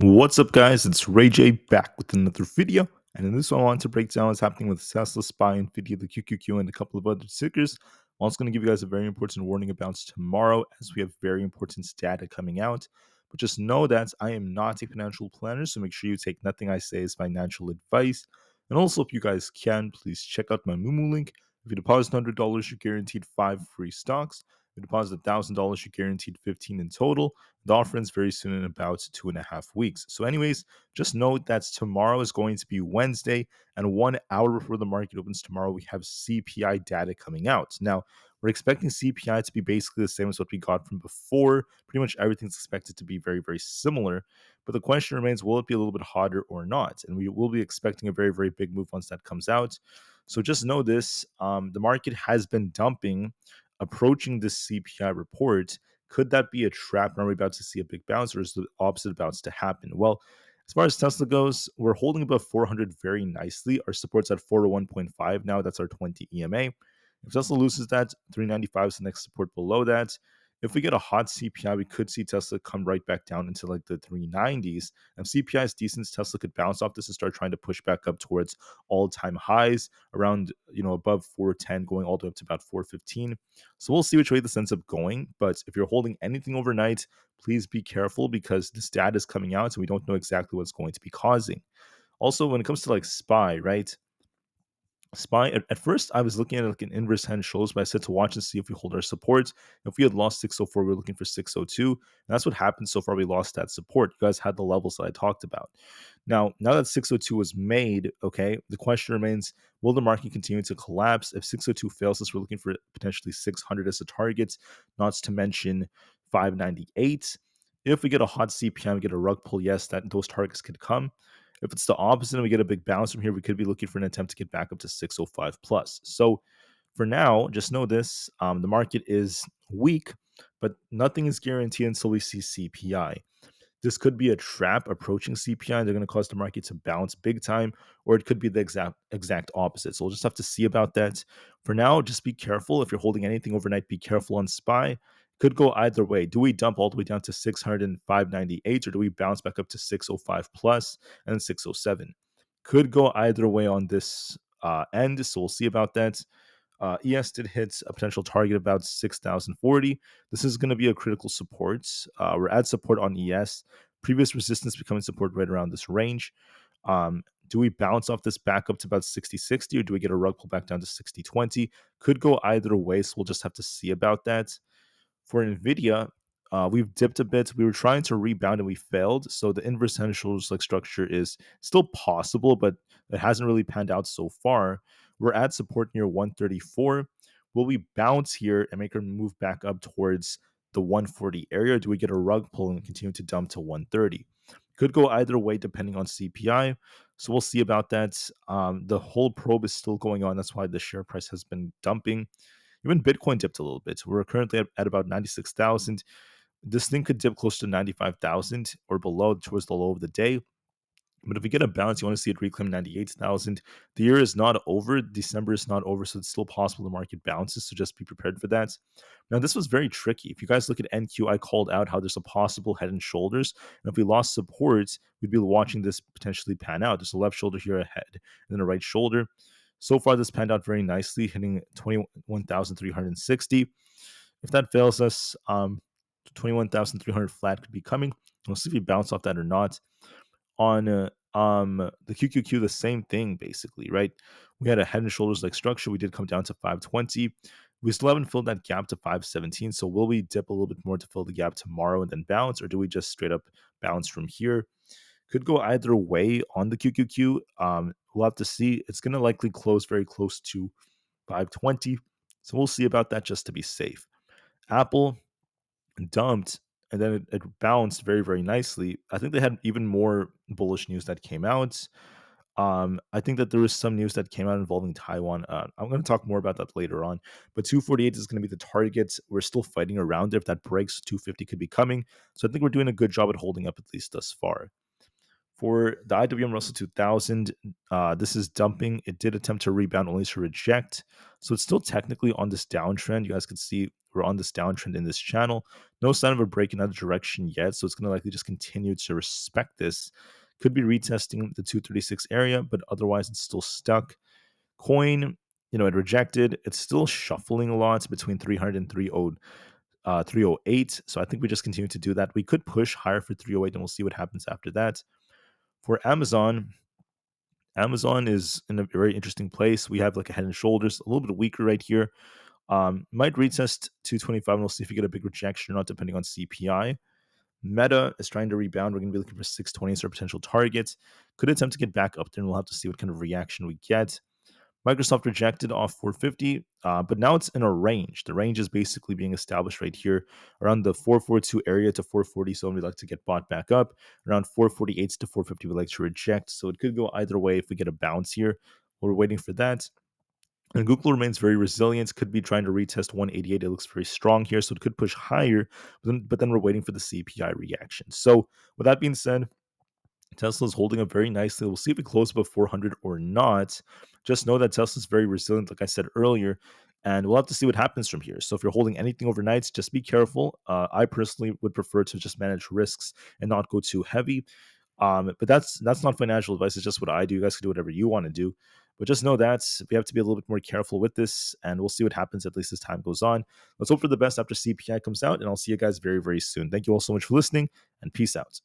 What's up, guys? It's Ray J back with another video. And in this one, I want to break down what's happening with Tesla, SPY, Nvidia, the QQQ, and a couple of other tickers. I'm also going to give you guys a very important warning about tomorrow as we have very important data coming out. But just know that I am not a financial planner, so make sure you take nothing I say as financial advice. And also, if you guys can, please check out my Moomoo link. If you deposit $100, you're guaranteed 5 free stocks. If you deposit $1,000, you're guaranteed 15 in total. The offer ends very soon in about 2.5 weeks. So, anyways, just note that tomorrow is going to be Wednesday, and 1 hour before the market opens tomorrow, we have CPI data coming out. Now, we're expecting CPI to be basically the same as what we got from before. Pretty much everything's expected to be very, very similar. But the question remains, will it be a little bit hotter or not? And we will be expecting a very, very big move once that comes out. So just know this, the market has been dumping approaching this CPI report. Could that be a trap? Are we about to see a big bounce, or is the opposite about to happen? Well, as far as Tesla goes, we're holding above 400 very nicely. Our support's at 401.5 now. That's our 20 EMA. If Tesla loses that, 395 is the next support below that. If we get a hot CPI, we could see Tesla come right back down into like the 390s. And CPI is decent. Tesla could bounce off this and start trying to push back up towards all-time highs around, above 410, going all the way up to about 415. So we'll see which way this ends up going. But if you're holding anything overnight, please be careful because this data is coming out and we don't know exactly what's going to be causing. Also, when it comes to like SPY, right? SPY, at first, I was looking at like an inverse hand shows, but I said to watch and see if we hold our support. If we had lost 604, we were looking for 602. And that's what happened so far. We lost that support. You guys had the levels that I talked about. Now that 602 was made, okay, the question remains, will the market continue to collapse? If 602 fails us, we're looking for potentially 600 as a target, not to mention 598. If we get a hot CPI, we get a rug pull, yes, that those targets could come. If it's the opposite and we get a big bounce from here, we could be looking for an attempt to get back up to 605 plus. So for now, just know this, the market is weak, but nothing is guaranteed until we see CPI. This could be a trap approaching CPI. They're going to cause the market to bounce big time, or it could be the exact opposite. So we'll just have to see about that. For now, just be careful. If you're holding anything overnight, be careful on SPY. Could go either way. Do we dump all the way down to 605.98, or do we bounce back up to 605 plus and then 607? Could go either way on this end. So we'll see about that. ES did hit a potential target about 6,040. This is going to be a critical support. We're at support on ES. Previous resistance becoming support right around this range. Do we bounce off this back up to about 60.60, or do we get a rug pull back down to 60.20? Could go either way, so we'll just have to see about that. For Nvidia, we've dipped a bit. We were trying to rebound and we failed. So the inverse head and shoulders like structure is still possible, but it hasn't really panned out so far. We're at support near 134. Will we bounce here and make our move back up towards the 140 area? Or do we get a rug pull and continue to dump to 130? Could go either way depending on CPI. So we'll see about that. The whole probe is still going on. That's why the share price has been dumping. Even Bitcoin dipped a little bit. We're currently at about 96,000. This thing could dip close to 95,000 or below towards the low of the day. But if we get a bounce, you want to see it reclaim 98,000. The year is not over. December is not over, so it's still possible the market bounces. So just be prepared for that. Now, this was very tricky. If you guys look at NQ, I called out how there's a possible head and shoulders. And if we lost support, we'd be watching this potentially pan out. There's a left shoulder here ahead, and then a right shoulder. So far, this panned out very nicely, hitting 21,360. If that fails us, 21,300 flat could be coming. We'll see if we bounce off that or not. On the QQQ, the same thing basically, right? We had a head and shoulders like structure. We did come down to 520. We still haven't filled that gap to 517. So will we dip a little bit more to fill the gap tomorrow and then bounce, or do we just straight up bounce from here? Could go either way on the QQQ. We'll have to see. It's going to likely close very close to 520. So we'll see about that just to be safe. Apple dumped and then it bounced very, very nicely. I think they had even more bullish news that came out. I think that there was some news that came out involving Taiwan. I'm going to talk more about that later on. But 248 is going to be the target. We're still fighting around it. If that breaks, 250 could be coming. So I think we're doing a good job at holding up at least thus far. For the IWM Russell 2000, this is dumping. It did attempt to rebound only to reject. So it's still technically on this downtrend. You guys can see we're on this downtrend in this channel. No sign of a break in that direction yet. So it's going to likely just continue to respect this. Could be retesting the 236 area, but otherwise it's still stuck. Coin, it rejected. It's still shuffling a lot between 300 and 308. So I think we just continue to do that. We could push higher for 308 and we'll see what happens after that. For Amazon, Amazon is in a very interesting place. We have like a head and shoulders, a little bit weaker right here. Might retest 225 and we'll see if we get a big rejection or not, depending on CPI. Meta is trying to rebound. We're going to be looking for 620 as our potential target. Could attempt to get back up there, and we'll have to see what kind of reaction we get. Microsoft rejected off 450, but now it's in a range. The range is basically being established right here around the 442 area to 440. So we'd like to get bought back up. Around 448 to 450, we'd like to reject. So it could go either way if we get a bounce here. We're waiting for that. And Google remains very resilient. Could be trying to retest 188. It looks very strong here, so it could push higher. But then we're waiting for the CPI reaction. So with that being said, Tesla is holding up very nicely. We'll see if it closes above 400 or not. Just know that Tesla is very resilient, like I said earlier, and we'll have to see what happens from here. So if you're holding anything overnight, just be careful. I personally would prefer to just manage risks and not go too heavy. But that's not financial advice. It's just what I do. You guys can do whatever you want to do. But just know that we have to be a little bit more careful with this, and we'll see what happens at least as time goes on. Let's hope for the best after CPI comes out, and I'll see you guys very, very soon. Thank you all so much for listening, and peace out.